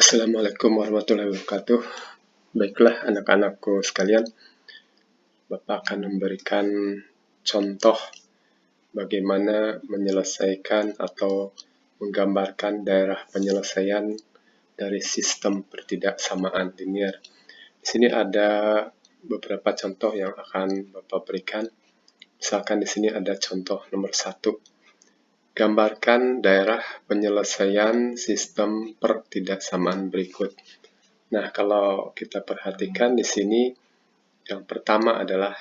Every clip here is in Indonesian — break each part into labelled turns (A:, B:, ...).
A: Assalamualaikum warahmatullahi wabarakatuh. Baiklah anak-anakku sekalian, Bapak akan memberikan contoh bagaimana menyelesaikan atau menggambarkan daerah penyelesaian dari sistem pertidaksamaan linear. Di sini ada beberapa contoh yang akan Bapak berikan. Misalkan di sini ada contoh nomor 1. Gambarkan daerah penyelesaian sistem pertidaksamaan berikut. Nah, kalau kita perhatikan di sini, yang pertama adalah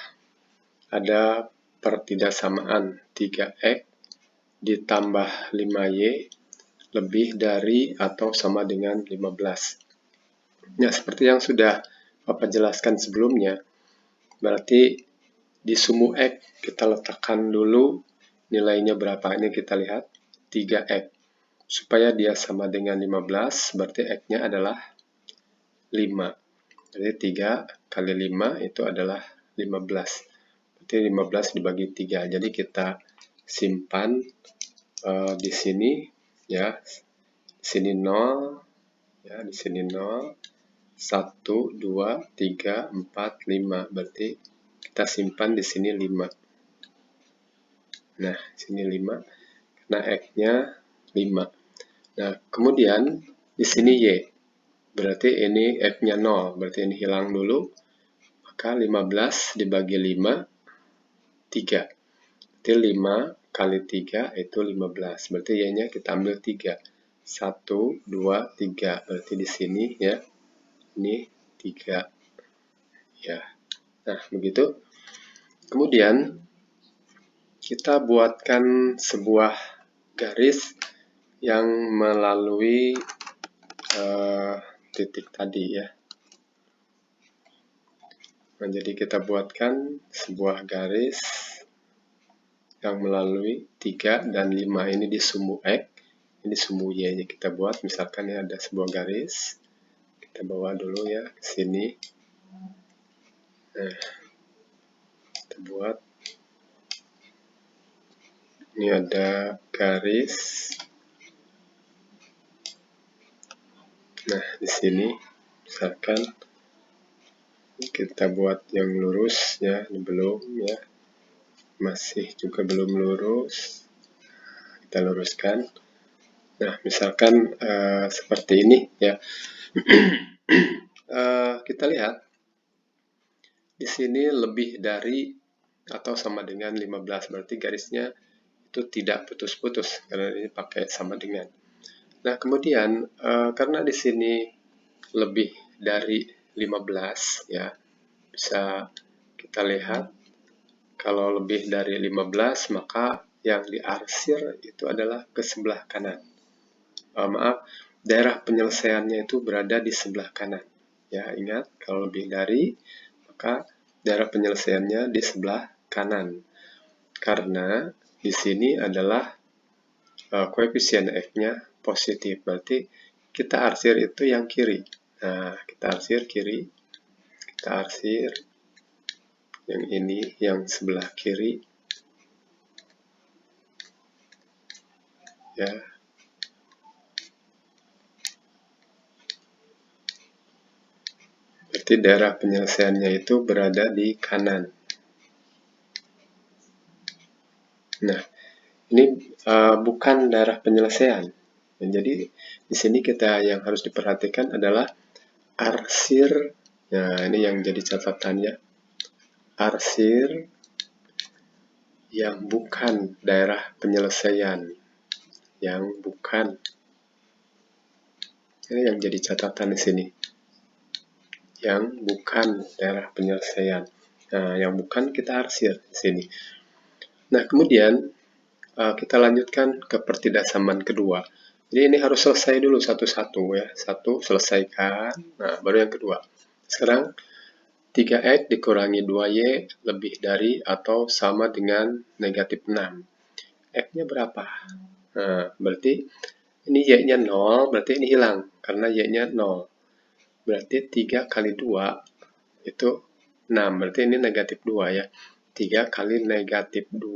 A: ada pertidaksamaan 3x ditambah 5y lebih dari atau sama dengan 15. Nah, seperti yang sudah Bapak jelaskan sebelumnya, berarti di sumu x kita letakkan dulu nilainya berapa. Ini kita lihat 3x. Supaya dia sama dengan 15, berarti x-nya adalah 5. Jadi 3 kali 5 itu adalah 15. Berarti 15 dibagi 3. Jadi kita simpan di sini ya. Di sini 0 ya, di sini 0 1 2 3 4 5. Berarti kita simpan di sini 5. Nah, di sini 5 karena x-nya 5. Nah, kemudian di sini y. Berarti ini f-nya 0, berarti ini hilang dulu. Maka 15 dibagi 5, 3. Berarti 5 kali 3 itu 15. Berarti y-nya kita ambil 3. 1, 2, 3. Berarti di sini ya, ini 3. Ya. Nah, begitu. Kemudian, kita buatkan sebuah garis yang melalui titik tadi ya. Nah, jadi kita buatkan sebuah garis yang melalui 3 dan 5 ini di sumu x, ini sumu y-nya kita buat. Misalkan ya ada sebuah garis, kita bawa dulu ya ke sini. Nah, kita buat. Ini ada garis. Nah, di sini misalkan kita buat yang lurus ya, ini belum ya. Masih juga belum lurus. Kita luruskan. Nah, misalkan seperti ini ya. Kita lihat di sini lebih dari atau sama dengan 15, berarti garisnya itu tidak putus-putus karena ini pakai sama dengan. Nah, kemudian karena di sini lebih dari 15 ya, bisa kita lihat kalau lebih dari 15 maka yang diarsir itu adalah ke sebelah kanan. Maaf, daerah penyelesaiannya itu berada di sebelah kanan. Ya, ingat kalau lebih dari maka daerah penyelesaiannya di sebelah kanan. Karena di sini adalah koefisien f-nya positif, berarti kita arsir itu yang kiri. Nah, kita arsir kiri, kita arsir yang ini, yang sebelah kiri. Ya. Berarti daerah penyelesaiannya itu berada di kanan. Nah, ini bukan daerah penyelesaian. Jadi di sini kita yang harus diperhatikan adalah arsir. Nah, ini yang jadi catatannya. Arsir yang bukan daerah penyelesaian. Yang bukan. Ini yang jadi catatan di sini. Yang bukan daerah penyelesaian. Nah, yang bukan kita arsir di sini. Nah, kemudian kita lanjutkan ke pertidaksamaan kedua. Jadi ini harus selesai dulu satu-satu ya. Satu selesaikan, nah baru yang kedua. Sekarang 3x dikurangi 2y lebih dari atau sama dengan negatif 6. X-nya berapa? Nah, berarti ini y-nya 0, berarti ini hilang. Karena y-nya 0. Berarti 3 kali 2 itu 6. Berarti ini negatif 2 ya. 3 kali negatif 2,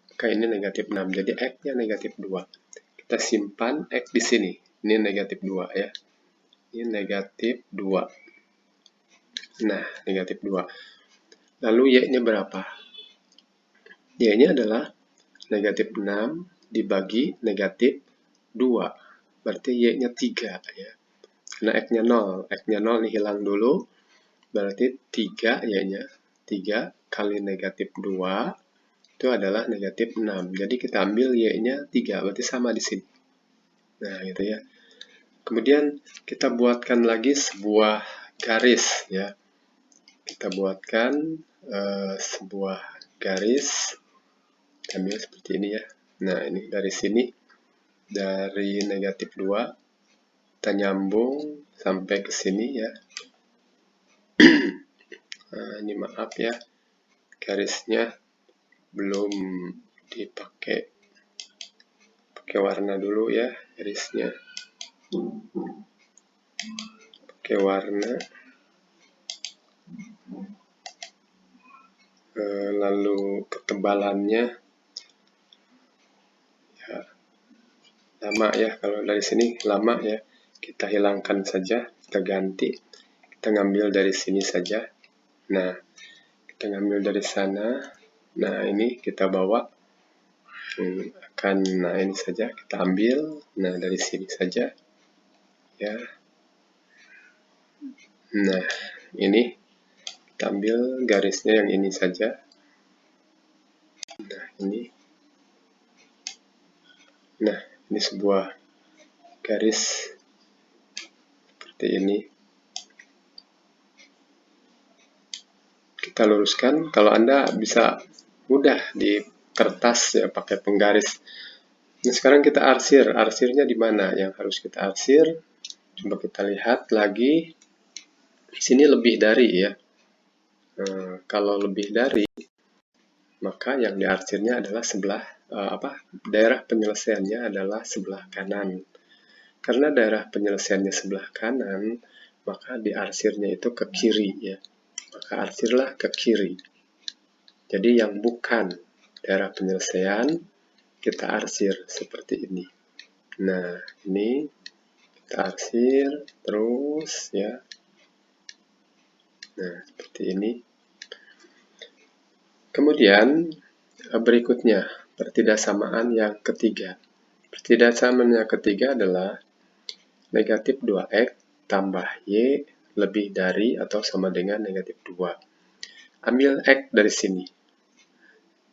A: maka ini negatif 6. Jadi x-nya negatif 2. Kita simpan x di sini. Ini negatif 2 ya. Ini negatif 2. Nah, negatif 2. Lalu Y-nya berapa? Y-nya adalah negatif 6 dibagi negatif 2. Berarti Y-nya 3 ya. Karena X-nya 0. X-nya 0 ini hilang dulu. Berarti 3 Y-nya. 3 kali negatif 2 itu adalah negatif 6. Jadi kita ambil Y-nya 3. Berarti sama di sini. Nah, gitu ya. Kemudian kita buatkan lagi sebuah garis ya. Kita buatkan sebuah garis. Ambil seperti ini ya. Nah, ini dari sini, dari negatif 2, kita nyambung sampai ke sini ya. Nah, ini maaf ya, garisnya belum dipakai. Pakai warna dulu ya, garisnya. Pakai warna. Lalu ketebalannya ya, lama ya, kalau dari sini lama ya, kita hilangkan saja, kita ganti, kita ngambil dari sini saja. Nah, kita ngambil dari sana. Nah, ini kita bawa nah ini saja kita ambil. Nah, dari sini saja ya. Nah, ini kita ambil garisnya yang ini saja. Nah, ini. Nah, ini sebuah garis seperti ini. Kita luruskan. Kalau Anda bisa mudah di kertas ya, pakai penggaris. Nah, sekarang kita arsir. Arsirnya di mana yang harus kita arsir? Coba kita lihat lagi. Di sini lebih dari ya. Kalau lebih dari, maka yang diarsirnya adalah sebelah daerah penyelesaiannya adalah sebelah kanan. Karena daerah penyelesaiannya sebelah kanan, maka diarsirnya itu ke kiri ya. Maka arsirlah ke kiri. Jadi yang bukan daerah penyelesaian kita arsir seperti ini. Nah, ini kita arsir terus ya. Nah, seperti ini. Kemudian berikutnya pertidaksamaan yang ketiga. Pertidaksamaan yang ketiga adalah negatif 2x tambah y lebih dari atau sama dengan negatif 2. Ambil x dari sini.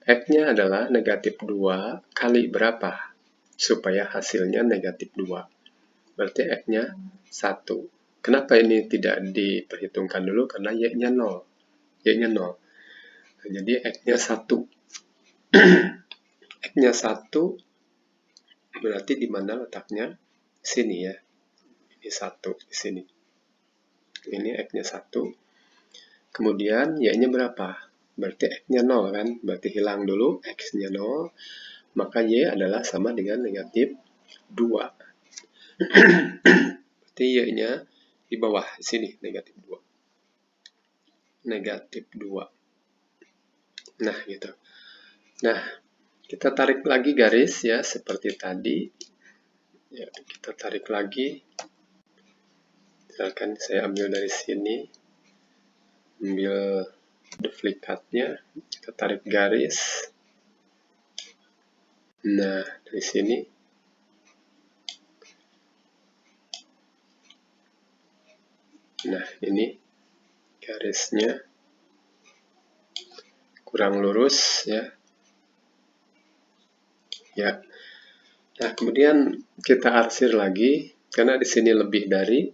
A: X-nya adalah negatif 2 kali berapa? Supaya hasilnya negatif 2. Berarti X-nya 1. Kenapa ini tidak diperhitungkan dulu? Karena Y-nya 0. Y-nya 0. Nah, jadi X-nya 1. X-nya 1 berarti di mana letaknya? Sini ya. Ini 1 di sini. Ini X-nya 1. Kemudian Y-nya berapa? Berarti X-nya 0 kan? Berarti hilang dulu X-nya 0. Maka Y adalah sama dengan negatif 2. Berarti Y-nya di bawah sini negatif 2. Negatif 2. Nah, gitu. Nah, kita tarik lagi garis ya seperti tadi. Ya, kita tarik lagi. Misalkan saya ambil dari sini. Ambil duplikatnya, kita tarik garis. Nah, dari sini. Nah, ini garisnya kurang lurus ya. Ya. Nah, kemudian kita arsir lagi karena di sini lebih dari.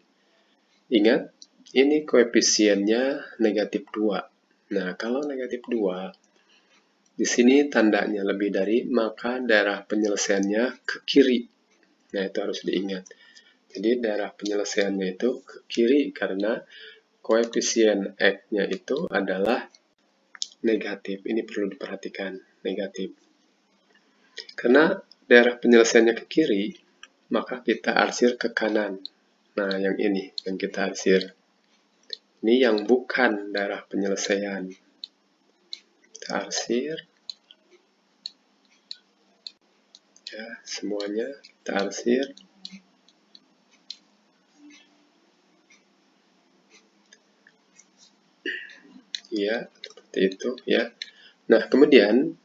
A: Ingat, ini koefisiennya negatif 2. Nah, kalau negatif 2 di sini tandanya lebih dari, maka daerah penyelesaiannya ke kiri. Nah, itu harus diingat. Jadi daerah penyelesaiannya itu ke kiri karena koefisien X-nya itu adalah negatif. Ini perlu diperhatikan, negatif. Karena daerah penyelesaiannya ke kiri, maka kita arsir ke kanan. Nah, yang ini yang kita arsir. Ini yang bukan daerah penyelesaian. Kita arsir. Ya, semuanya kita arsir. ya, seperti itu ya. Nah, kemudian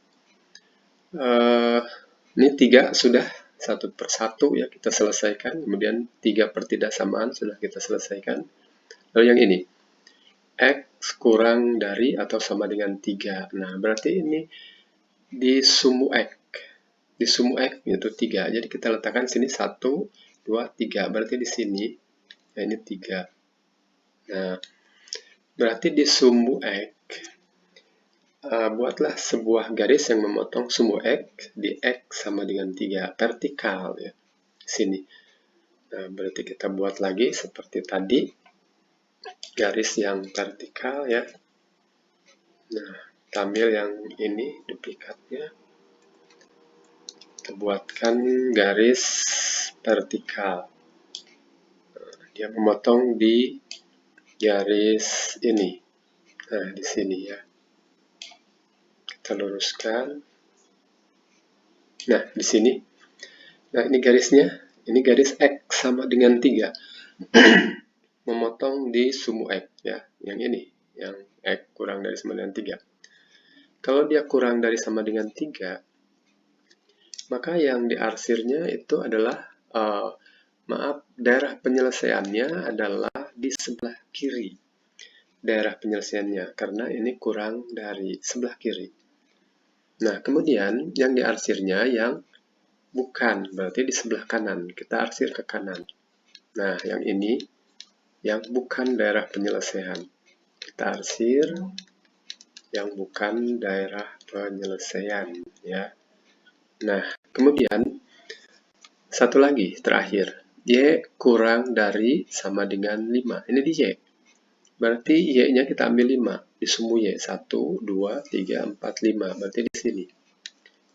A: ini 3 sudah satu per satu ya kita selesaikan, kemudian 3 pertidaksamaan sudah kita selesaikan. Lalu yang ini, X kurang dari atau sama dengan 3. Nah, berarti ini di sumu X. Di sumu X yaitu 3. Jadi kita letakkan sini 1, 2, 3. Berarti di sini, ya ini 3. Nah, berarti di sumu X, buatlah sebuah garis yang memotong sumu X di X sama dengan 3. Vertikal ya. Sini. Nah, berarti kita buat lagi seperti tadi. Garis yang vertikal ya. Nah, kita ambil yang ini duplikatnya, kita buatkan garis vertikal. Nah, dia memotong di garis ini. Nah, di sini ya. Kita luruskan. Nah, di sini. Nah, ini garisnya. Ini garis X sama dengan 3. Memotong di sumu X ya. Yang ini. Yang X kurang dari sama dengan 3. Kalau dia kurang dari sama dengan 3, maka yang diarsirnya itu adalah, daerah penyelesaiannya adalah di sebelah kiri. Daerah penyelesaiannya, karena ini kurang dari sebelah kiri. Nah, kemudian yang diarsirnya yang bukan, berarti di sebelah kanan. Kita arsir ke kanan. Nah, yang ini yang bukan daerah penyelesaian. Kita arsir yang bukan daerah penyelesaian ya. Nah, kemudian satu lagi terakhir, Y kurang dari sama dengan 5. Ini di Y. Berarti Y-nya kita ambil 5. Di sumu Y. 1, 2, 3, 4, 5. Berarti di sini.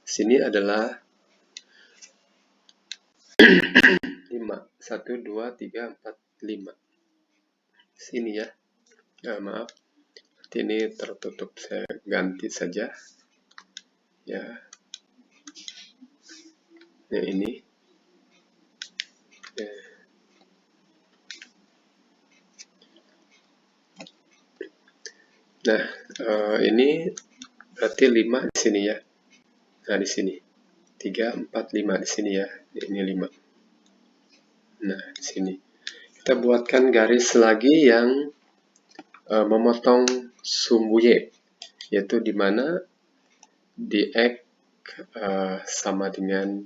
A: Sini adalah 5. 1, 2, 3, 4, 5. Sini ya. Maaf. Ini tertutup, saya ganti saja ya. Ya ini ya. Nah, ini berarti 5 di sini ya. Nah, di sini 3, 4, 5 di sini ya. Ini 5. Nah, di sini kita buatkan garis lagi yang memotong sumbu Y, yaitu di mana di X sama dengan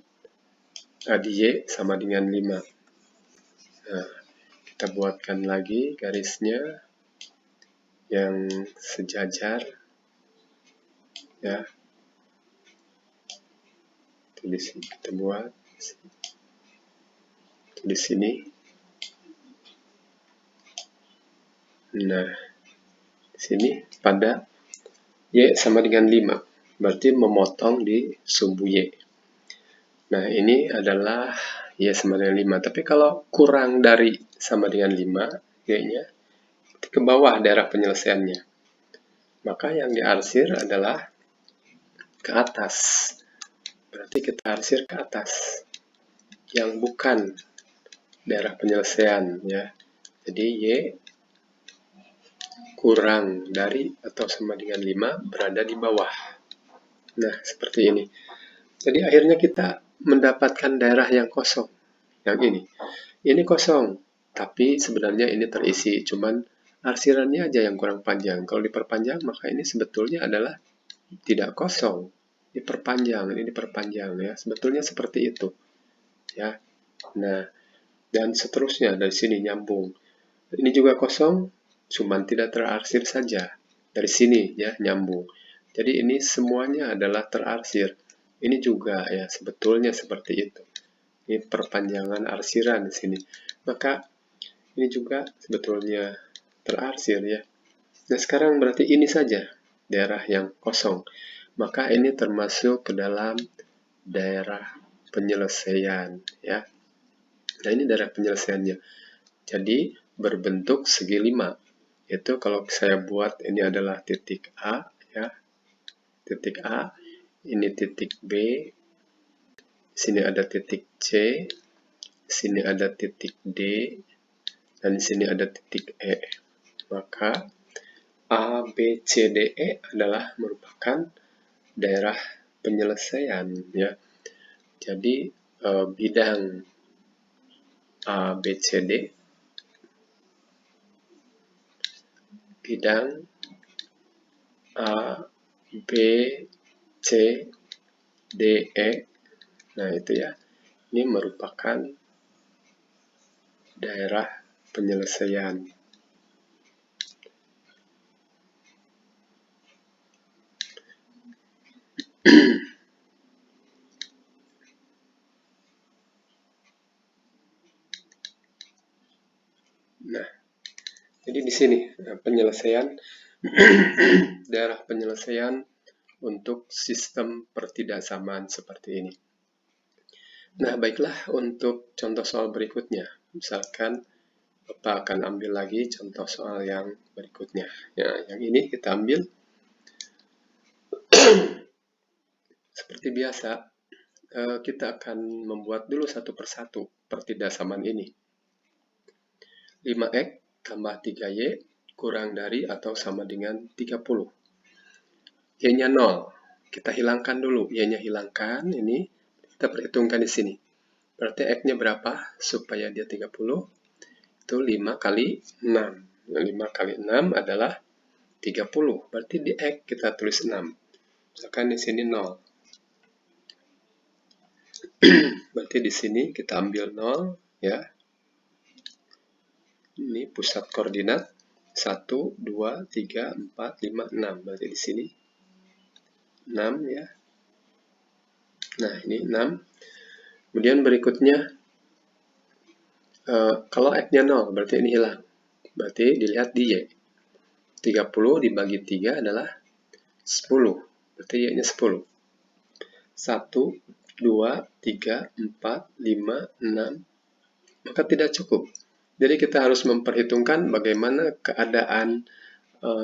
A: di Y sama dengan 5. Nah, kita buatkan lagi garisnya yang sejajar ya. Di sini kita buat di sini. Nah, di sini pada Y sama dengan 5, berarti memotong di sumbu Y. Nah, ini adalah Y sama dengan 5. Tapi kalau kurang dari sama dengan 5, Y-nya ke bawah daerah penyelesaiannya. Maka yang diarsir adalah ke atas. Berarti kita arsir ke atas. Yang bukan daerah penyelesaian ya. Jadi Y kurang dari atau sama dengan 5 berada di bawah. Nah, seperti ini. Jadi akhirnya kita mendapatkan daerah yang kosong. Yang ini. Ini kosong, tapi sebenarnya ini terisi. Cuman arsirannya aja yang kurang panjang. Kalau diperpanjang, maka ini sebetulnya adalah tidak kosong. Diperpanjang, ini diperpanjang ya. Sebetulnya seperti itu. Ya. Nah, dan seterusnya dari sini nyambung. Ini juga kosong, cuman tidak terarsir saja. Dari sini ya nyambung. Jadi ini semuanya adalah terarsir. Ini juga ya sebetulnya seperti itu. Ini perpanjangan arsiran di sini. Maka ini juga sebetulnya terarsir ya. Nah, sekarang berarti ini saja daerah yang kosong. Maka ini termasuk ke dalam daerah penyelesaian ya. Nah, ini daerah penyelesaiannya. Jadi berbentuk segi 5. Itu kalau saya buat ini adalah titik A ya. Titik A, ini titik B, sini ada titik C, sini ada titik D, dan di sini ada titik E. Maka A, B, C, D, E adalah merupakan daerah penyelesaian ya. Jadi bidang A, B, C, D, bidang A, B, C, D, E, nah itu ya, ini merupakan daerah penyelesaian. Nah, jadi di sini penyelesaian daerah penyelesaian untuk sistem pertidaksamaan seperti ini. Nah, baiklah untuk contoh soal berikutnya. Misalkan Bapak akan ambil lagi contoh soal yang berikutnya. Ya, yang ini kita ambil seperti biasa. Kita akan membuat dulu satu persatu pertidaksamaan ini. 5X tambah 3Y kurang dari atau sama dengan 30. Y-nya 0. Kita hilangkan dulu. Y-nya hilangkan, ini kita perhitungkan di sini. Berarti X-nya berapa? Supaya dia 30, itu 5 kali 6. 5 kali 6 adalah 30. Berarti di X kita tulis 6. Misalkan di sini 0. Berarti di sini kita ambil 0 ya. Ini pusat koordinat 1, 2, 3, 4, 5, 6. Berarti di sini 6 ya. Nah, ini 6. Kemudian berikutnya kalau X-nya 0, berarti ini hilang. Berarti dilihat di Y. 30 dibagi 3 adalah 10. Berarti Y-nya 10. 1, 2, 3, 4, 5, 6. Maka tidak cukup. Jadi kita harus memperhitungkan bagaimana keadaan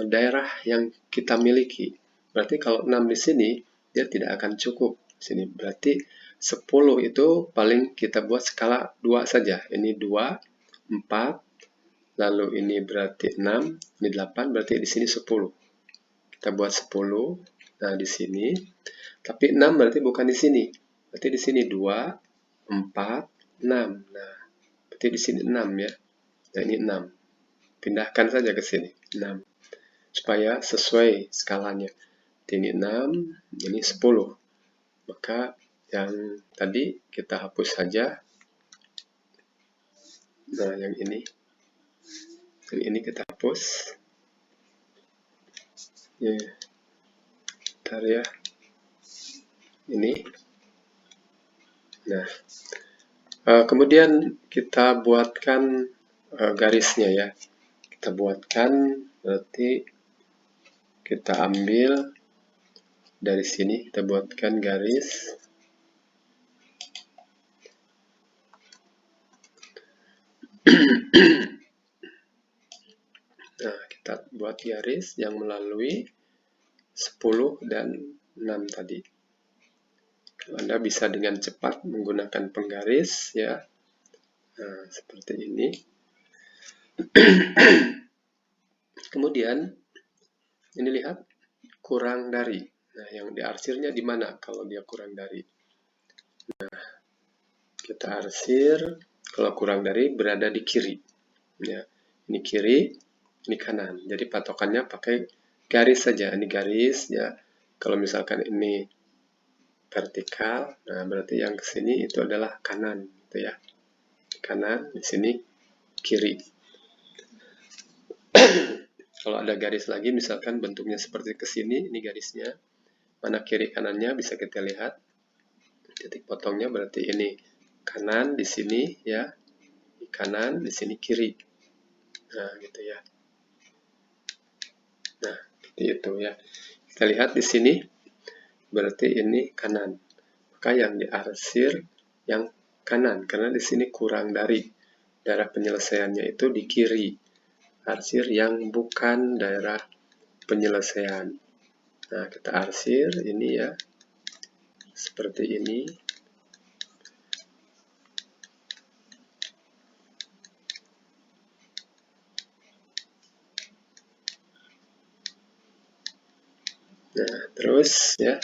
A: daerah yang kita miliki. Berarti kalau 6 di sini, dia tidak akan cukup. Sini berarti 10 itu paling kita buat skala 2 saja. Ini 2, 4, lalu ini berarti 6, ini 8, berarti di sini 10. Kita buat 10, nah di sini. Tapi 6 berarti bukan di sini. Berarti di sini 2, 4, 6. Nah, berarti di sini 6 ya. Nah, ini 6. Pindahkan saja ke sini, 6. Supaya sesuai skalanya. Ini 6, ini 10. Maka yang tadi kita hapus saja. Nah, yang ini kita hapus. Ya, bentar ya. Ini. Nah, kemudian kita buatkan garisnya ya. Kita buatkan, berarti kita ambil dari sini, kita buatkan garis. Nah, kita buat garis yang melalui 10 dan 6 tadi. Anda bisa dengan cepat menggunakan penggaris ya. Nah, seperti ini. Kemudian ini lihat kurang dari. Nah, yang diarsirnya di mana kalau dia kurang dari? Nah, kita arsir kalau kurang dari berada di kiri. Ya, ini kiri, ini kanan. Jadi patokannya pakai garis saja. Ini garis ya. Kalau misalkan ini vertikal, nah berarti yang ke sini itu adalah kanan, gitu ya. Kanan, di sini kiri. Kalau ada garis lagi, misalkan bentuknya seperti ke sini, ini garisnya. Mana kiri kanannya bisa kita lihat. Titik potongnya berarti ini kanan di sini ya. Di kanan, di sini kiri. Nah, gitu ya. Nah, seperti itu ya. Kita lihat di sini berarti ini kanan. Maka yang diarsir yang kanan karena di sini kurang dari. Daerah penyelesaiannya itu di kiri. Arsir yang bukan daerah penyelesaian. Nah, kita arsir ini ya. Seperti ini. Nah, terus ya.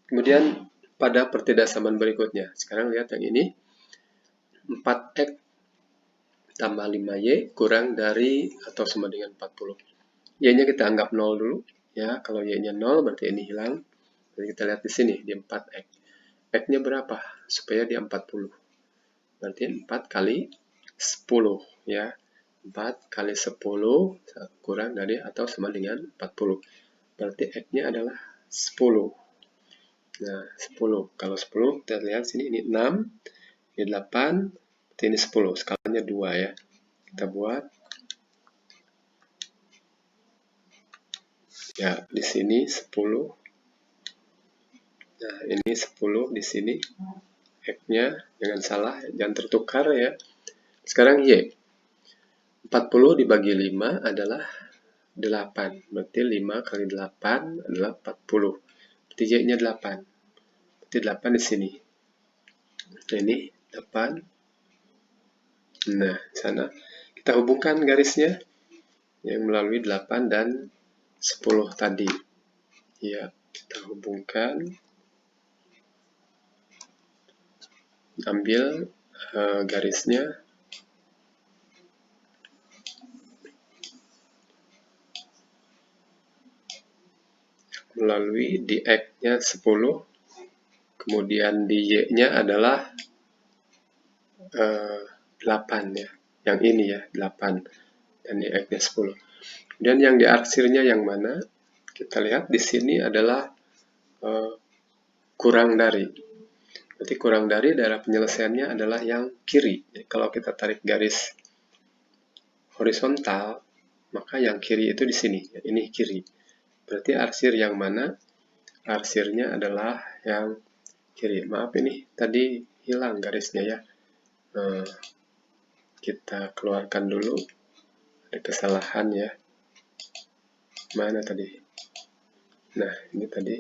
A: Kemudian pada pertidaksamaan berikutnya, sekarang lihat yang ini, 4X tambah 5Y kurang dari atau sama dengan 40. Y-nya kita anggap 0 dulu. Ya, kalau Y-nya 0 berarti ini hilang. Jadi kita lihat di sini, di 4X. X-nya berapa? Supaya dia 40. Berarti 4 kali 10. Ya, 4 kali 10 kurang dari atau sama dengan 40. Berarti X-nya adalah 10. Nah, 10. Kalau 10, kita lihat sini, ini 6, ini 8, ini 10. Skalanya 2 ya. Kita buat. Ya, di sini 10. Nah, ini 10 di sini. X-nya, jangan salah, jangan tertukar ya. Sekarang Y. 40 dibagi 5 adalah 8. Berarti 5 kali 8 adalah 40. Berarti Y-nya 8. Berarti 8 di sini. Nah, ini 8. Nah, sana kita hubungkan garisnya yang melalui 8 dan 10 tadi. Ya, kita hubungkan. Ambil garisnya. Melalui di X-nya 10. Kemudian di Y-nya adalah 8 ya. Yang ini ya, 8. Dan di X-nya 10. Dan yang diarsirnya yang mana? Kita lihat di sini adalah kurang dari. Berarti kurang dari daerah penyelesaiannya adalah yang kiri. Jadi kalau kita tarik garis horizontal, maka yang kiri itu di sini. Ini kiri. Berarti arsir yang mana? Arsirnya adalah yang kiri. Maaf ini tadi hilang garisnya ya. Kita keluarkan dulu. Ada kesalahan ya. Mana tadi? Nah, ini tadi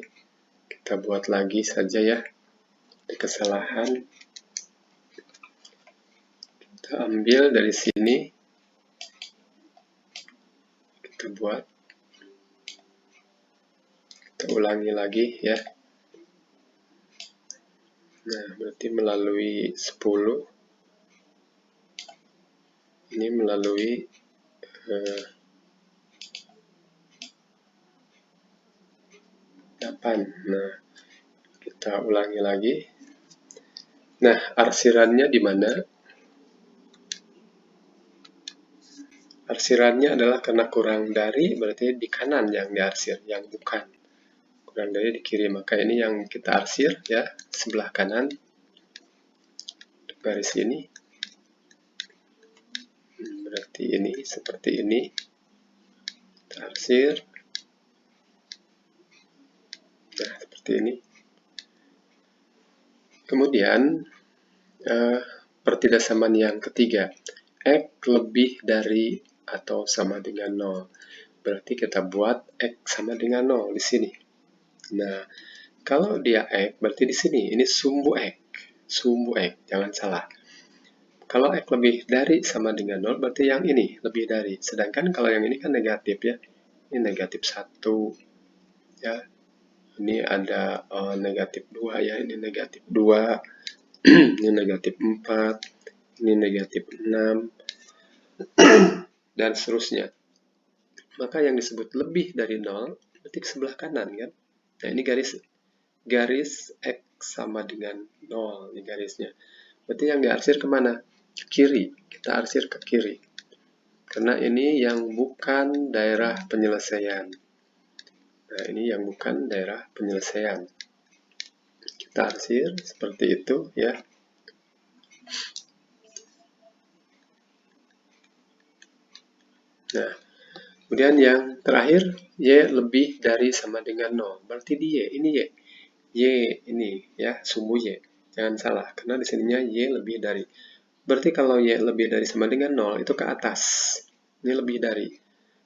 A: kita buat lagi saja ya. Ada kesalahan. Kita ambil dari sini. Kita buat. Kita ulangi lagi ya. Nah, berarti melalui 10. Ini melalui 8. Nah, kita ulangi lagi. Nah, arsirannya di mana? Arsirannya adalah karena kurang dari, berarti di kanan yang diarsir, yang bukan. Kurang dari di kiri, maka ini yang kita arsir ya, sebelah kanan. Garis ini. Berarti ini, seperti ini. Kita arsir. Nah, seperti ini. Kemudian, pertidaksamaan yang ketiga. X lebih dari atau sama dengan 0. Berarti kita buat X sama dengan 0 di sini. Nah, kalau dia X, berarti di sini. Ini sumbu X. Sumbu X, jangan salah. Kalau X lebih dari sama dengan 0, berarti yang ini lebih dari. Sedangkan kalau yang ini kan negatif ya. Ini negatif 1. Ya. Ini ada negatif 2 ya. Ini negatif 2. Ini negatif 4. Ini negatif 6. Dan seterusnya. Maka yang disebut lebih dari 0, berarti ke sebelah kanan kan. Nah, ini garis X sama dengan 0. Ini garisnya. Berarti yang diarsir kemana? Ke kiri. Kita arsir ke kiri. Karena ini yang bukan daerah penyelesaian. Nah, ini yang bukan daerah penyelesaian. Kita arsir seperti itu ya. Nah, kemudian yang terakhir, Y lebih dari sama dengan 0. Berarti di Y, ini Y. Y ini ya, sumbu Y. Jangan salah, karena di sininya Y lebih dari. Berarti kalau Y lebih dari sama dengan 0, itu ke atas. Ini lebih dari.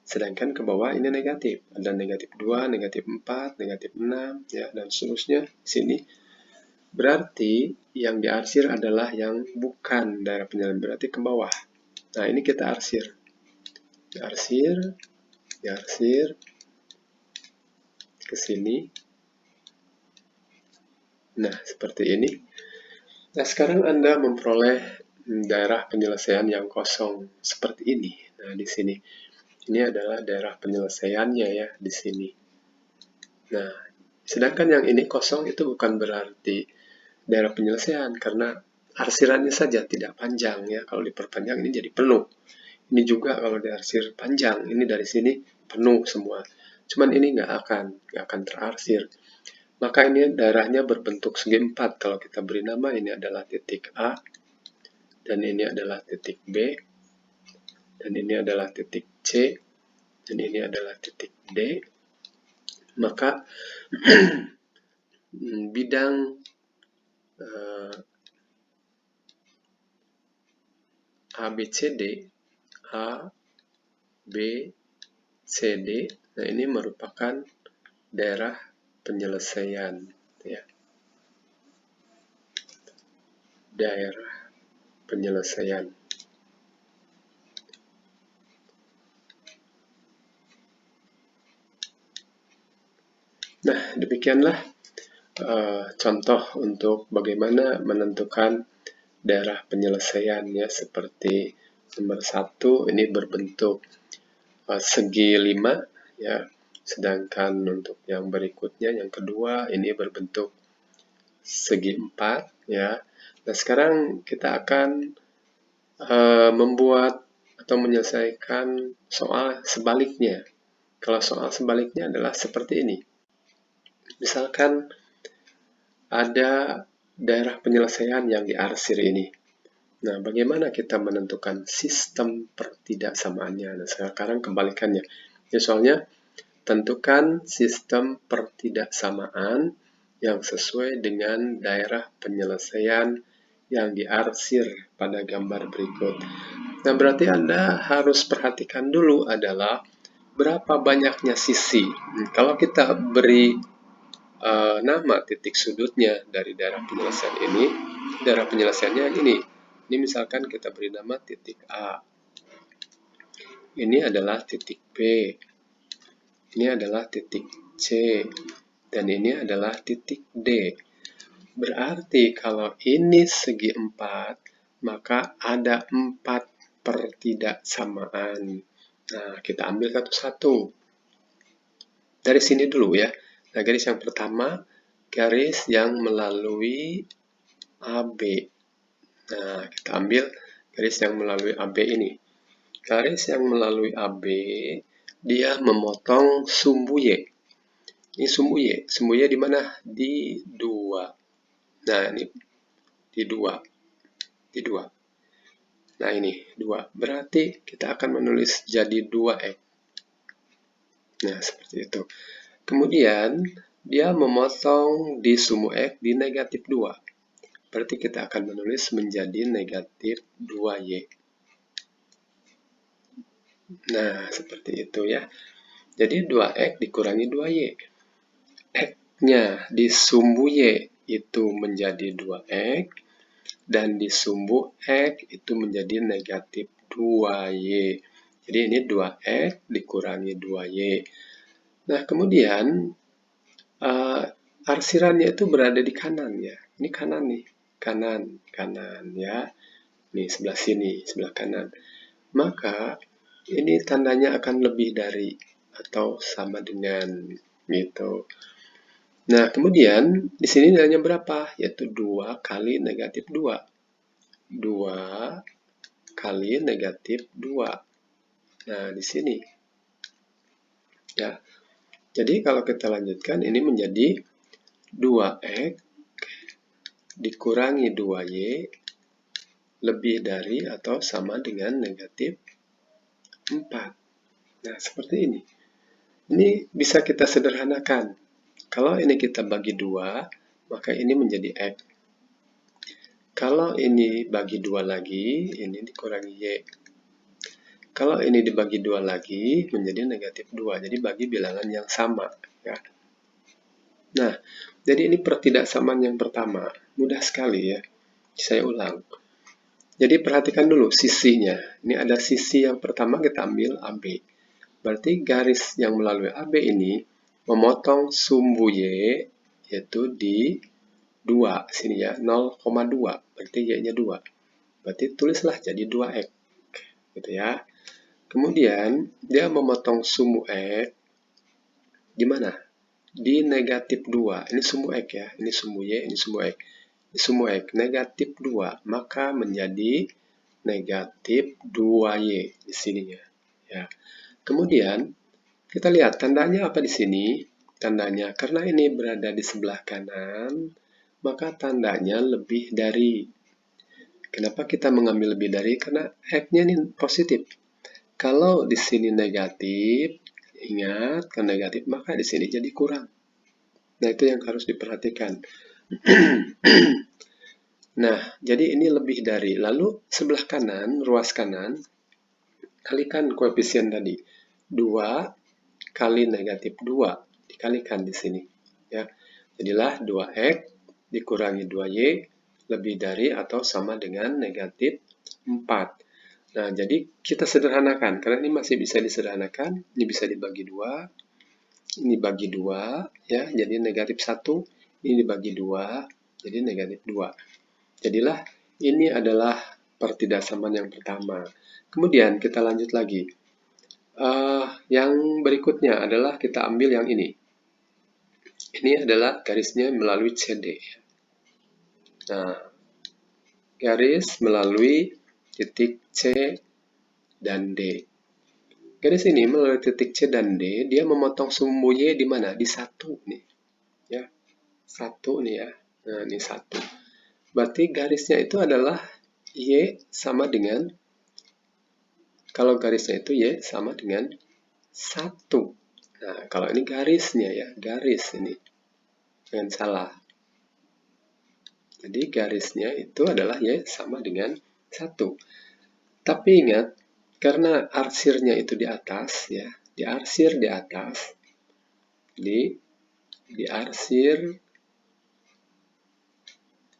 A: Sedangkan ke bawah ini negatif. Ada negatif 2, negatif 4, negatif 6, ya, dan seterusnya. Sini. Berarti yang diarsir adalah yang bukan daerah penyelesaian. Berarti ke bawah. Nah, ini kita arsir. Diarsir, diarsir. ke sini. Nah, seperti ini. Nah, sekarang Anda memperoleh daerah penyelesaian yang kosong seperti ini. Nah, di sini. Ini adalah daerah penyelesaiannya ya, di sini. Nah, sedangkan yang ini kosong itu bukan berarti daerah penyelesaian, karena arsirannya saja tidak panjang ya. Kalau diperpanjang ini jadi penuh. Ini juga kalau diarsir panjang, ini dari sini penuh semua. Cuman ini nggak akan terarsir. Maka ini daerahnya berbentuk segi empat. Kalau kita beri nama, ini adalah titik A, dan ini adalah titik B, dan ini adalah titik C, dan ini adalah titik D. Maka bidang ABCD, A, B, C, D, nah ini merupakan daerah penyelesaian, ya. Daerah penyelesaian. Nah, demikianlah contoh untuk bagaimana menentukan daerah penyelesaian ya, seperti nomor 1 ini berbentuk segi 5 ya, sedangkan untuk yang berikutnya yang kedua ini berbentuk segi 4 ya. Nah, sekarang kita akan membuat atau menyelesaikan soal sebaliknya. Kalau soal sebaliknya adalah seperti ini. Misalkan ada daerah penyelesaian yang diarsir ini. Nah, bagaimana kita menentukan sistem pertidaksamaannya? Nah, sekarang kembalikannya. Ya, soalnya tentukan sistem pertidaksamaan yang sesuai dengan daerah penyelesaian yang diarsir pada gambar berikut. Nah, berarti Anda harus perhatikan dulu adalah berapa banyaknya sisi. Kalau kita beri nama titik sudutnya dari daerah penyelesaian ini, daerah penyelesaiannya ini. Ini misalkan kita beri nama titik A. Ini adalah titik B. Ini adalah titik C. Dan ini adalah titik D. Berarti kalau ini segi 4, maka ada 4 pertidaksamaan. Nah, kita ambil satu-satu. Dari sini dulu ya. Nah, garis yang pertama, garis yang melalui AB. Nah, kita ambil garis yang melalui AB ini. Garis yang melalui AB, dia memotong sumbu Y. Ini sumbu Y. Sumbu Y di mana? Di 2. Nah, ini di 2. Di 2. Nah, ini 2. Berarti kita akan menulis jadi 2X. Nah, seperti itu. Kemudian, dia memotong di sumbu X di negatif 2. Berarti kita akan menulis menjadi negatif 2Y. Nah, seperti itu ya. Jadi 2X dikurangi 2Y. X-nya di sumbu Y itu menjadi 2X, dan di sumbu X itu menjadi negatif 2Y. Jadi ini 2X dikurangi 2Y. Nah, kemudian arsirannya itu berada di kanan ya. Ini kanan nih. Kanan ya. Ini sebelah sini, sebelah kanan. Maka ini tandanya akan lebih dari atau sama dengan gitu. Nah, kemudian di sini nilainya berapa? Yaitu 2 kali negatif 2. 2 kali negatif 2. Nah, di sini. Ya. Jadi kalau kita lanjutkan, ini menjadi 2X dikurangi 2Y lebih dari atau sama dengan negatif 4. Nah, seperti ini. Ini bisa kita sederhanakan. Kalau ini kita bagi 2, maka ini menjadi X. Kalau ini bagi 2 lagi, ini dikurangi Y. Kalau ini dibagi 2 lagi, menjadi negatif 2. Jadi bagi bilangan yang sama. Ya. Nah, jadi ini pertidaksamaan yang pertama. Mudah sekali ya. Saya ulang. Jadi perhatikan dulu sisinya. Ini ada sisi yang pertama kita ambil AB. Berarti garis yang melalui AB ini memotong sumbu Y yaitu di 2 sini ya, 0,2, berarti Y-nya 2. Berarti tulislah jadi 2X gitu ya. Kemudian dia memotong sumbu X di mana? Di negatif 2. Ini sumbu X ya, ini sumbu Y, ini sumbu X. Ini sumbu X negatif 2, maka menjadi negatif 2Y di sininya ya. Kemudian kita lihat tandanya apa di sini? Tandanya karena ini berada di sebelah kanan, maka tandanya lebih dari. Kenapa kita mengambil lebih dari? Karena X-nya ini positif. Kalau di sini negatif, ingat kan negatif, maka di sini jadi kurang. Nah, itu yang harus diperhatikan. Nah, jadi ini lebih dari. Lalu sebelah kanan, ruas kanan, kalikan koefisien tadi. 2 kali negatif 2 dikalikan di sini. Ya. Jadilah 2X dikurangi 2Y lebih dari atau sama dengan negatif 4. Nah, jadi kita sederhanakan. Karena ini masih bisa disederhanakan. Ini bisa dibagi 2. Ini bagi 2. Ya, jadi negatif 1. Ini dibagi 2. Jadi negatif 2. Jadilah ini adalah pertidaksamaan yang pertama. Kemudian kita lanjut lagi. Yang berikutnya adalah kita ambil yang ini. Ini adalah garisnya melalui CD. Nah, garis melalui titik C dan D. Garis ini melalui titik C dan D, dia memotong sumbu Y di mana? Di 1 nih. Ya. 1 nih ya. Nah, ini 1. Berarti garisnya itu adalah Y sama dengan, kalau garisnya itu Y sama dengan 1. Nah, kalau ini garisnya ya, garis ini. Jangan salah. Jadi garisnya itu adalah Y sama dengan 1. Tapi ingat, karena arsirnya itu di atas, ya, diarsir di atas, diarsir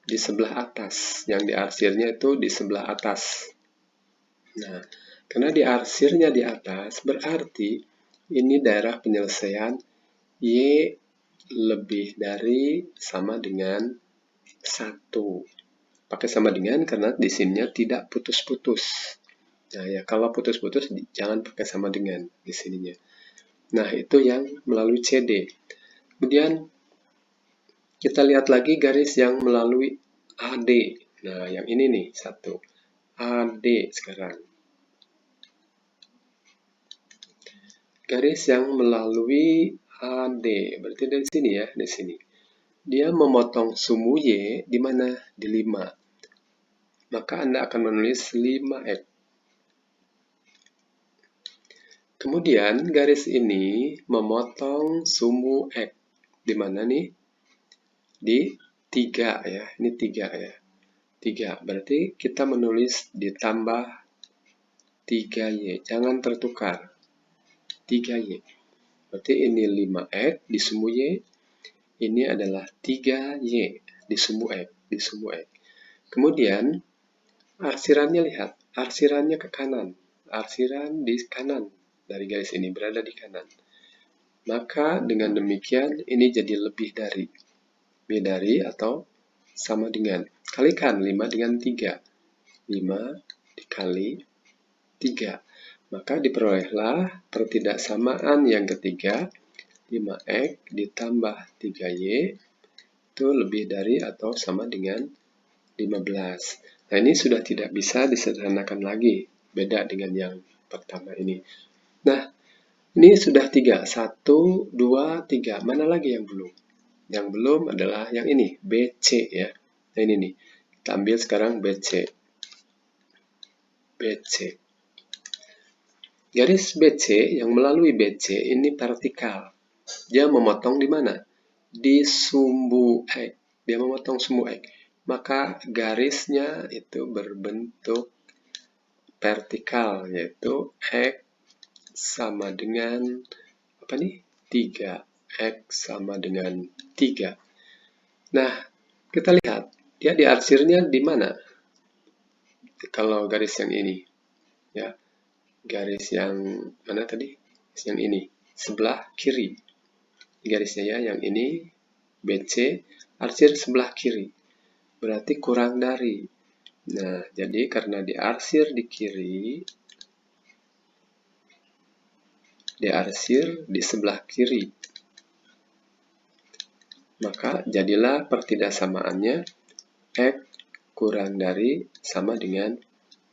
A: di sebelah atas. Yang diarsirnya itu di sebelah atas. Nah, karena diarsirnya di atas, berarti ini daerah penyelesaian Y lebih dari sama dengan 1. Pakai sama dengan karena di sininya tidak putus-putus. Nah ya, kalau putus-putus jangan pakai sama dengan di sininya. Nah, itu yang melalui CD. Kemudian kita lihat lagi garis yang melalui AD. Nah, yang ini nih, 1. AD sekarang. Garis yang melalui AD, berarti dari sini ya, di sini. Dia memotong sumbu Y di mana? Di 5. Maka Anda akan menulis 5X. Kemudian garis ini memotong sumbu X. Di mana nih? Di 3 ya. Ini 3 ya. 3. Berarti kita menulis ditambah 3Y. Jangan tertukar. 3Y. Berarti ini 5X di sumbu Y. Ini adalah 3Y di sumbu X. Di sumbu X. Kemudian arsirannya lihat. Arsirannya ke kanan. Arsiran di kanan. Dari garis ini berada di kanan. Maka dengan demikian ini jadi lebih dari. Lebih dari atau sama dengan. Kalikan 5 dengan 3. 5 dikali 3. Maka diperolehlah pertidaksamaan yang ketiga. 5X ditambah 3Y itu lebih dari atau sama dengan 15. Nah, ini sudah tidak bisa disederhanakan lagi. Beda dengan yang pertama ini. Nah, ini sudah 3. 1, 2, 3. Mana lagi yang belum? Yang belum adalah yang ini, BC ya. Nah, ini nih. Kita ambil sekarang BC. BC. Garis BC yang melalui BC ini vertikal. Dia memotong di mana? Di sumbu X. Dia memotong sumbu X. Maka garisnya itu berbentuk vertikal, yaitu X sama dengan apa nih? 3. X sama dengan 3. Nah, kita lihat dia diarsirnya di mana? Kalau garis yang ini, ya, garis yang mana tadi? Yang ini, sebelah kiri. garisnya ya, yang ini BC, arsir sebelah kiri. Berarti kurang dari. Nah, jadi karena diarsir di kiri, diarsir di sebelah kiri, maka jadilah pertidaksamaannya X kurang dari sama dengan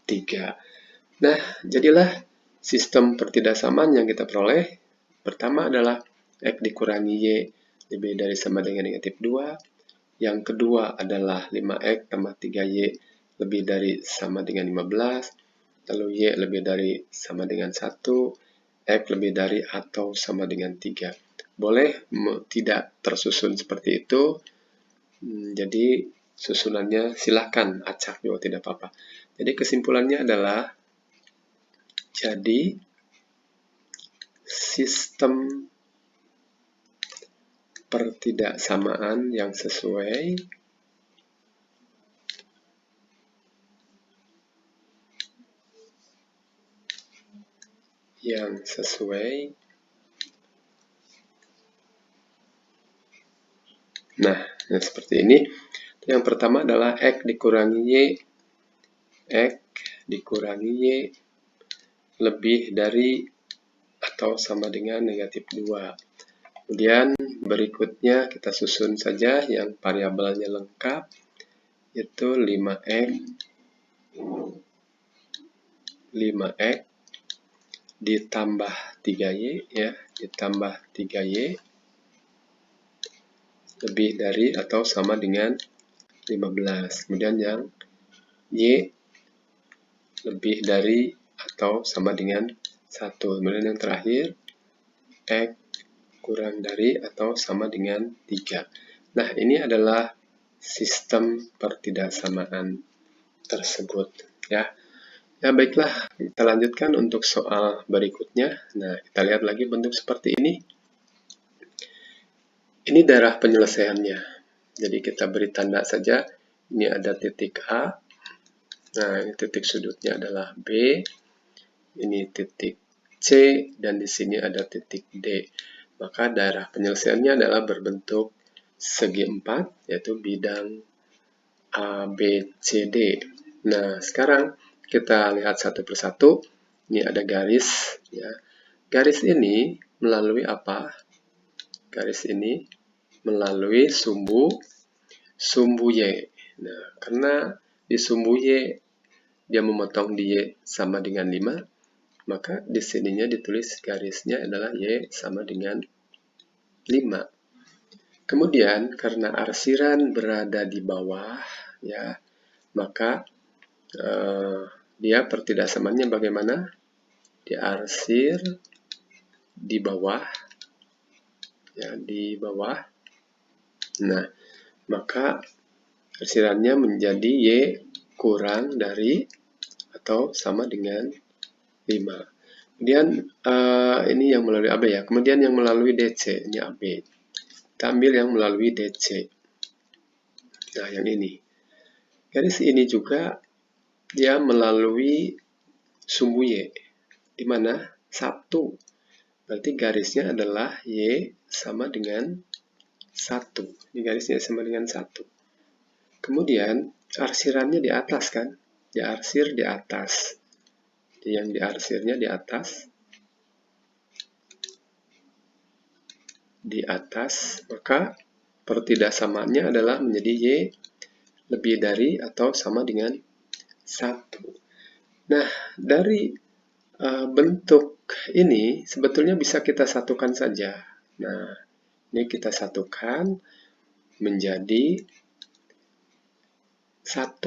A: 3. Nah, jadilah sistem pertidaksamaan yang kita peroleh. Pertama adalah X dikurangi Y lebih dari sama dengan negatif 2. Yang kedua adalah 5X tambah 3Y lebih dari sama dengan 15. Lalu Y lebih dari sama dengan 1. X lebih dari atau sama dengan 3. Boleh tidak tersusun seperti itu. Jadi susunannya silahkan acak juga tidak apa-apa. Jadi kesimpulannya adalah, jadi sistem pertidaksamaan yang sesuai nah, seperti ini. Yang pertama adalah X dikurangi Y, X dikurangi Y lebih dari atau sama dengan negatif 2. Kemudian berikutnya kita susun saja yang variabelnya lengkap, yaitu 5X ditambah 3Y ya, ditambah 3Y lebih dari atau sama dengan 15. Kemudian yang Y lebih dari atau sama dengan 1. Kemudian yang terakhir X kurang dari atau sama dengan 3. Nah, ini adalah sistem pertidaksamaan tersebut ya. Ya, baiklah, kita lanjutkan untuk soal berikutnya. Nah, kita lihat lagi bentuk seperti ini. Ini daerah penyelesaiannya. Jadi kita beri tanda saja. Ini ada titik A. Nah, ini titik sudutnya adalah B. Ini titik C dan di sini ada titik D. Maka daerah penyelesaiannya adalah berbentuk segi 4, yaitu bidang ABCD. Nah, sekarang kita lihat satu persatu. Ini ada garis ya. Garis ini melalui apa? Garis ini melalui sumbu Y. Nah, karena di sumbu Y dia memotong di Y sama dengan 5, maka di sininya ditulis garisnya adalah Y sama dengan 5. Kemudian karena arsiran berada di bawah ya, maka dia pertidaksamaannya bagaimana? Diarsir di bawah ya, di bawah. Nah, maka arsirannya menjadi Y kurang dari atau sama dengan 5. Kemudian ini yang melalui AB ya. Kemudian yang melalui DC, ini AB. Kita ambil yang melalui DC. Nah, yang ini. Garis ini juga dia melalui sumbu Y. Di mana? 1. Berarti garisnya adalah Y sama dengan 1. Ini garisnya sama dengan 1. Kemudian arsirannya di atas kan? Diarsir di atas. Yang diarsirnya di atas. Di atas, maka pertidaksamaannya adalah menjadi Y lebih dari atau sama dengan 1. Nah, dari bentuk ini sebetulnya bisa kita satukan saja. Nah, ini kita satukan menjadi 1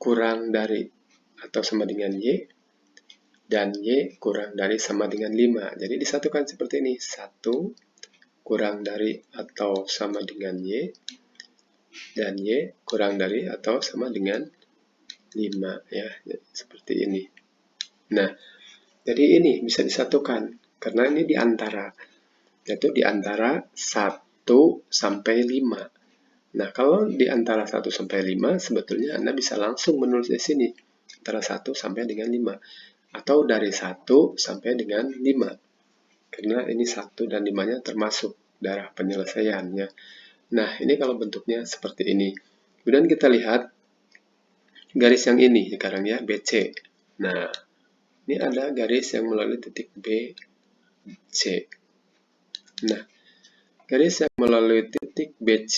A: kurang dari atau sama dengan Y, dan Y kurang dari sama dengan 5. Jadi disatukan seperti ini. 1 kurang dari atau sama dengan Y, dan Y kurang dari atau sama dengan 5 ya, seperti ini. Nah, jadi ini bisa disatukan karena ini di antara, yaitu di antara 1 sampai 5. Nah, kalau di antara 1 sampai 5 sebetulnya Anda bisa langsung menulis di sini antara 1 sampai dengan 5 atau dari 1 sampai dengan 5. Karena ini 1 dan 5-nya termasuk darah penyelesaiannya. Nah, ini kalau bentuknya seperti ini. Kemudian kita lihat garis yang ini sekarang ya, BC. Nah, ini ada garis yang melalui titik BC. Nah, garis yang melalui titik BC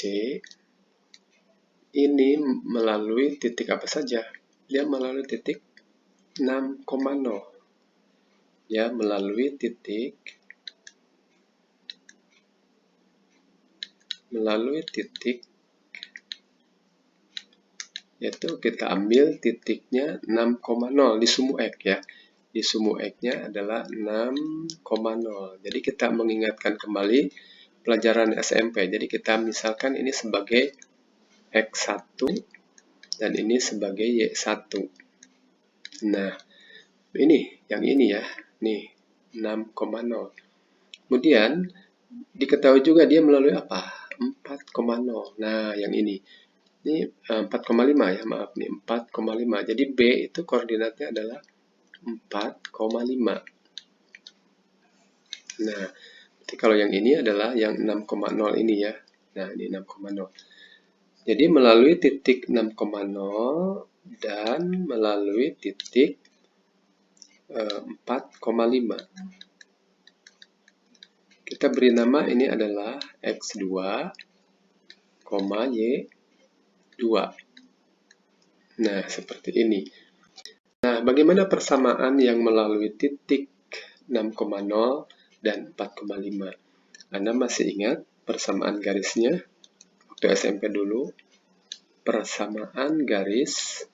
A: ini melalui titik apa saja? Dia melalui titik 6,0. Ya, melalui titik yaitu kita ambil titiknya 6,0 di sumbu X ya. Di sumbu X-nya adalah 6,0. Jadi kita mengingatkan kembali pelajaran SMP. Jadi kita misalkan ini sebagai X1 dan ini sebagai Y1. Nah, ini yang ini ya. Nih, 6,0. Kemudian diketahui juga dia melalui apa? 4,0. Nah, yang ini. Ini 4,5 ya, maaf nih 4,5. Jadi B itu koordinatnya adalah 4,5. Nah, jadi kalau yang ini adalah yang 6,0 ini ya. Nah, ini 6,0. Jadi melalui titik 6,0 dan melalui titik 4,5. Kita beri nama ini adalah X2, Y2. Nah, seperti ini. Nah, bagaimana persamaan yang melalui titik 6,0 dan 4,5? Anda masih ingat persamaan garisnya? Waktu SMP dulu, persamaan garis,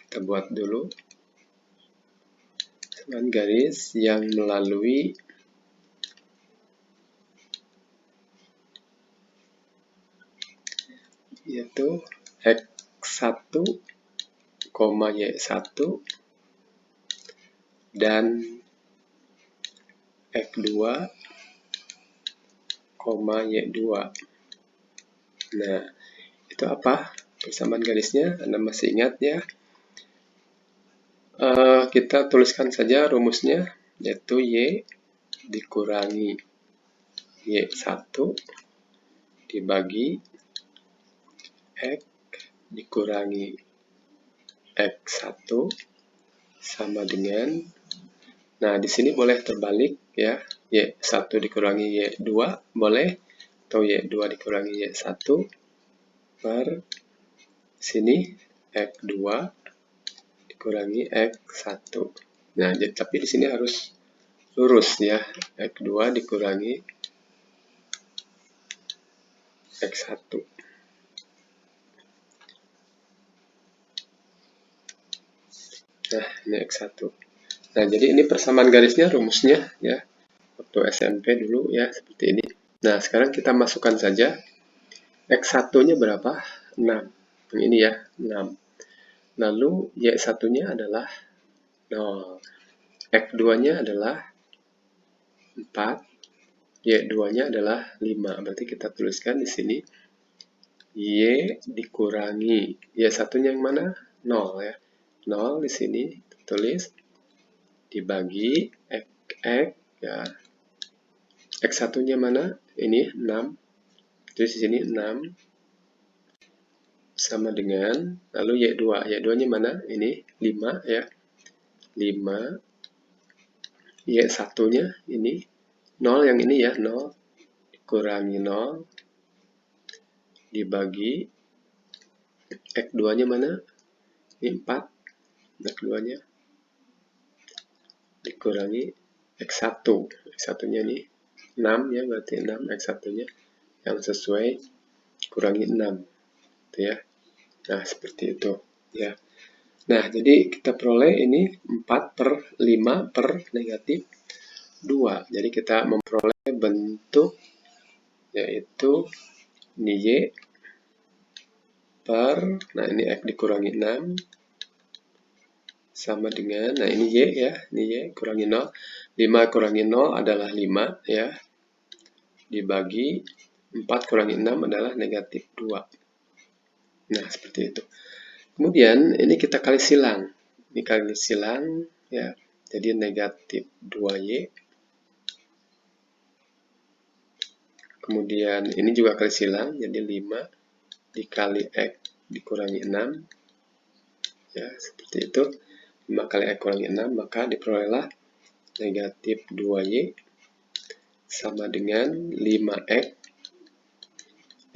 A: kita buat dulu, persamaan garis yang melalui yaitu X1, Y1 dan X2, Y2. Nah, itu apa persamaan garisnya? Anda masih ingat ya? Kita tuliskan saja rumusnya, yaitu Y dikurangi Y1 dibagi X dikurangi X1 sama dengan, nah di sini boleh terbalik ya, Y1 dikurangi Y2 boleh, atau Y2 dikurangi Y1 per sini X2 dikurangi X1. Nah, tapi di sini harus lurus ya, X2 dikurangi X1. Nah, ini X1. Nah, jadi ini persamaan garisnya, rumusnya ya. Waktu SMP dulu ya, seperti ini. Nah, sekarang kita masukkan saja. X1-nya berapa? 6. Yang ini ya, 6. Lalu Y1-nya adalah 0. X2-nya adalah 4. Y2-nya adalah 5. Berarti kita tuliskan di sini Y dikurangi. Y1-nya yang mana? 0 ya. 0 di sini tulis dibagi X ya. X1-nya mana? Ini 6. Terus di sini 6 sama dengan, lalu Y2. Y2-nya mana? Ini 5 ya. 5. Y1-nya ini 0 yang ini ya, 0 dikurangi 0 dibagi X2-nya mana? Ini 4. X2-nya dikurangi X1. X1-nya ini 6 ya, berarti 6 X1-nya yang sesuai kurangi 6. Gitu ya. Nah, seperti itu ya. Nah, jadi kita peroleh ini 4 per 5 per negatif 2. Jadi kita memperoleh bentuk yaitu ini Y per, nah ini X dikurangi 6 sama dengan, nah ini Y ya, ini Y kurangi 0. 5 kurangi 0 adalah 5 ya. Dibagi 4 kurangi 6 adalah negatif 2. Nah, seperti itu. Kemudian ini kita kali silang. Ini kali silang ya. Jadi negatif 2Y Kemudian ini juga kali silang, jadi 5 dikali X dikurangi 6. Ya, seperti itu. 5 kali X kurangi 6, maka diperolehlah negatif 2Y sama dengan 5X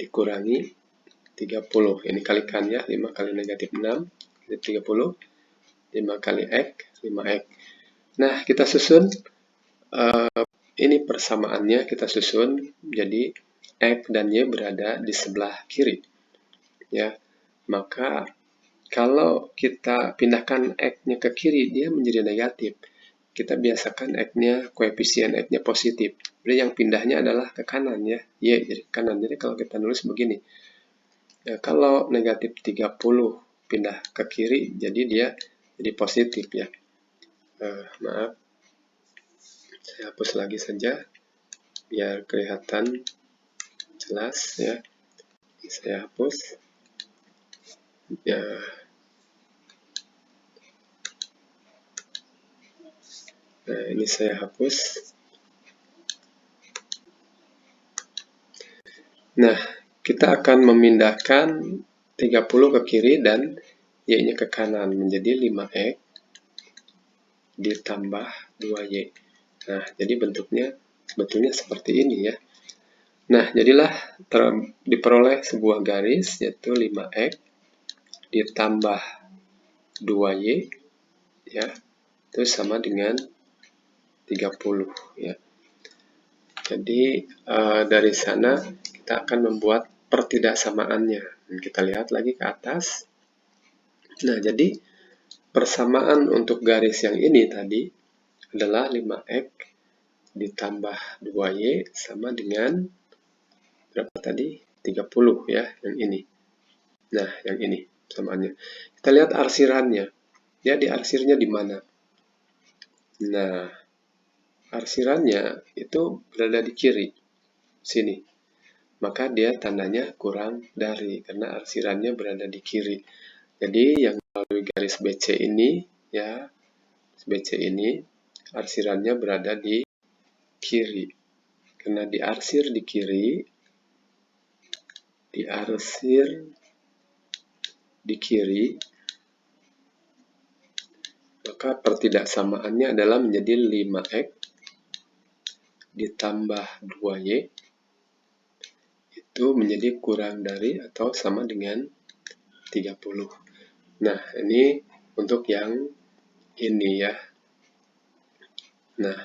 A: dikurangi 30. Ini kalikan ya, 5 kali negatif 6, 30. 5 kali X, 5X. Nah, kita susun. Ini persamaannya kita susun. Jadi, X dan Y berada di sebelah kiri. Ya, maka kalau kita pindahkan X-nya ke kiri, dia menjadi negatif. Kita biasakan X-nya, koefisien X-nya positif. Jadi yang pindahnya adalah ke kanan ya. Y jadi ke kanan. Jadi kalau kita nulis begini. Ya, kalau negatif 30 pindah ke kiri, jadi dia jadi positif ya. Maaf. Saya hapus lagi saja. Biar kelihatan jelas ya. Saya hapus. Ya. Nah, ini saya hapus. Nah, kita akan memindahkan 30 ke kiri dan Y-nya ke kanan menjadi 5X ditambah 2Y. Nah, jadi bentuknya sebetulnya seperti ini ya. Nah, jadilah diperoleh sebuah garis yaitu 5X ditambah 2Y ya. Itu sama dengan 30 ya. Jadi dari sana kita akan membuat pertidaksamaannya. Kita lihat lagi ke atas. Nah, jadi persamaan untuk garis yang ini tadi adalah 5X ditambah 2Y sama dengan berapa tadi? 30 ya, yang ini. Nah, yang ini samaannya. Kita lihat arsirannya. Ya, di arsirnya di mana? Nah, arsirannya itu berada di kiri. Sini. Maka dia tandanya kurang dari karena arsirannya berada di kiri. Jadi yang melalui garis BC ini ya, BC ini arsirannya berada di kiri. Karena diarsir di kiri, maka pertidaksamaannya adalah menjadi 5X ditambah 2Y itu menjadi kurang dari atau sama dengan 30. Nah, ini untuk yang ini ya. Nah,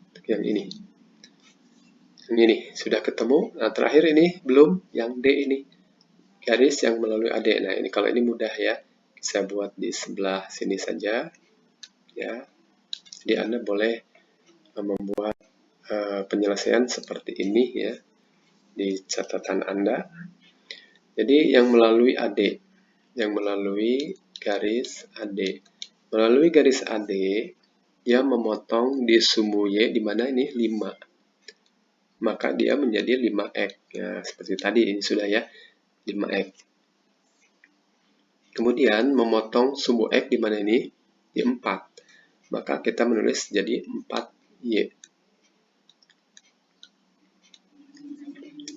A: untuk yang ini. Yang ini sudah ketemu. Nah, terakhir ini belum, yang D ini. Garis yang melalui AD. Nah, ini kalau ini mudah ya. Saya buat di sebelah sini saja. Ya. Jadi Anda boleh membuat penyelesaian seperti ini ya di catatan Anda. Jadi yang melalui AD, yang melalui garis AD. Melalui garis AD, dia memotong di sumbu Y di mana ini 5. Maka dia menjadi 5X. Ya, seperti tadi ini sudah ya, 5X. Kemudian memotong sumbu X di mana ini? Di 4. Maka kita menulis jadi 4Y.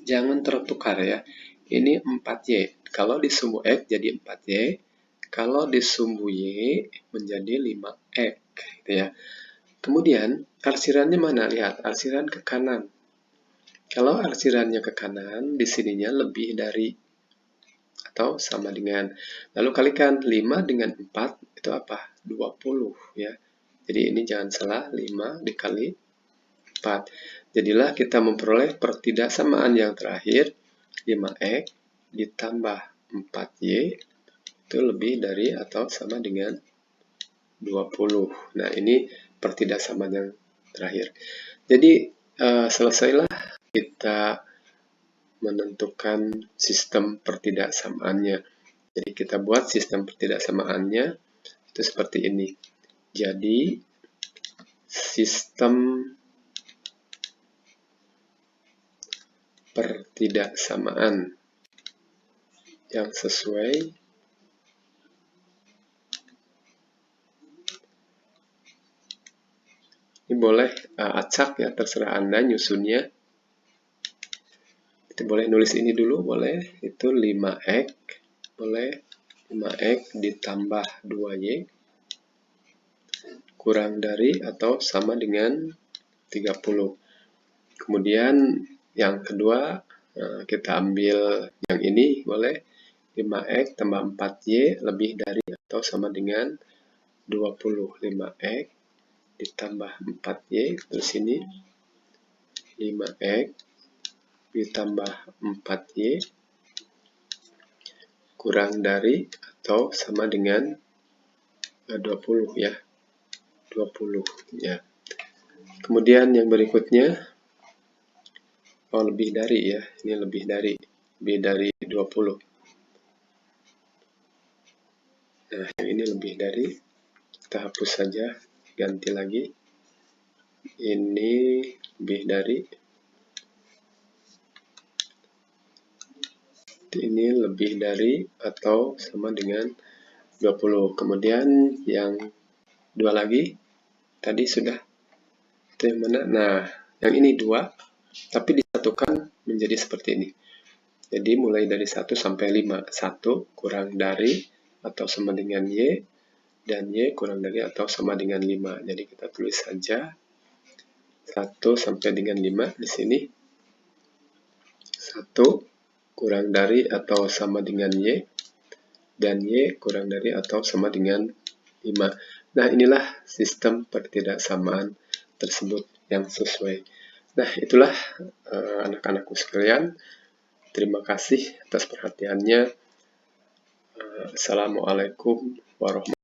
A: Jangan tertukar ya. Ini 4Y. Kalau di sumbu X jadi 4Y. Kalau di sumbu Y menjadi 5X. Gitu ya. Kemudian arsirannya mana? Lihat, arsiran ke kanan. Kalau arsirannya ke kanan, di sininya lebih dari atau sama dengan. Lalu kalikan 5 dengan 4 itu apa? 20 ya. Jadi ini jangan salah, 5 dikali 4. Jadilah kita memperoleh pertidaksamaan yang terakhir 5X ditambah 4Y itu lebih dari atau sama dengan 20. Nah, ini pertidaksamaan yang terakhir. Jadi selesailah kita menentukan sistem pertidaksamaannya. Jadi kita buat sistem pertidaksamaannya itu seperti ini. Jadi sistem pertidaksamaan yang sesuai ini boleh acak ya, terserah Anda nyusunnya. boleh nulis ini dulu, boleh. Itu 5X, boleh. 5X ditambah 2Y kurang dari atau sama dengan 30. Kemudian yang kedua, kita ambil yang ini, boleh. 5X tambah 4Y lebih dari atau sama dengan 20. 5X ditambah 4Y, terus ini 5X ditambah 4Y kurang dari atau sama dengan 20 ya. 20 ya. Kemudian yang berikutnya, lebih dari ya. Ini lebih dari 20. Nah, yang ini lebih dari, kita hapus saja, ganti lagi. Ini lebih dari, ini lebih dari atau sama dengan 20. Kemudian yang dua lagi, tadi sudah, itu yang mana? Nah, yang ini 2, tapi disatukan menjadi seperti ini. Jadi mulai dari 1 sampai 5. 1 kurang dari atau sama dengan Y, dan Y kurang dari atau sama dengan 5. Jadi kita tulis saja 1 sampai dengan 5 di sini. 1 kurang dari atau sama dengan Y, dan Y kurang dari atau sama dengan 5. Nah, inilah sistem pertidaksamaan tersebut yang sesuai. Nah, itulah anak-anakku sekalian. Terima kasih atas perhatiannya. Assalamualaikum warahmatullahi wabarakatuh.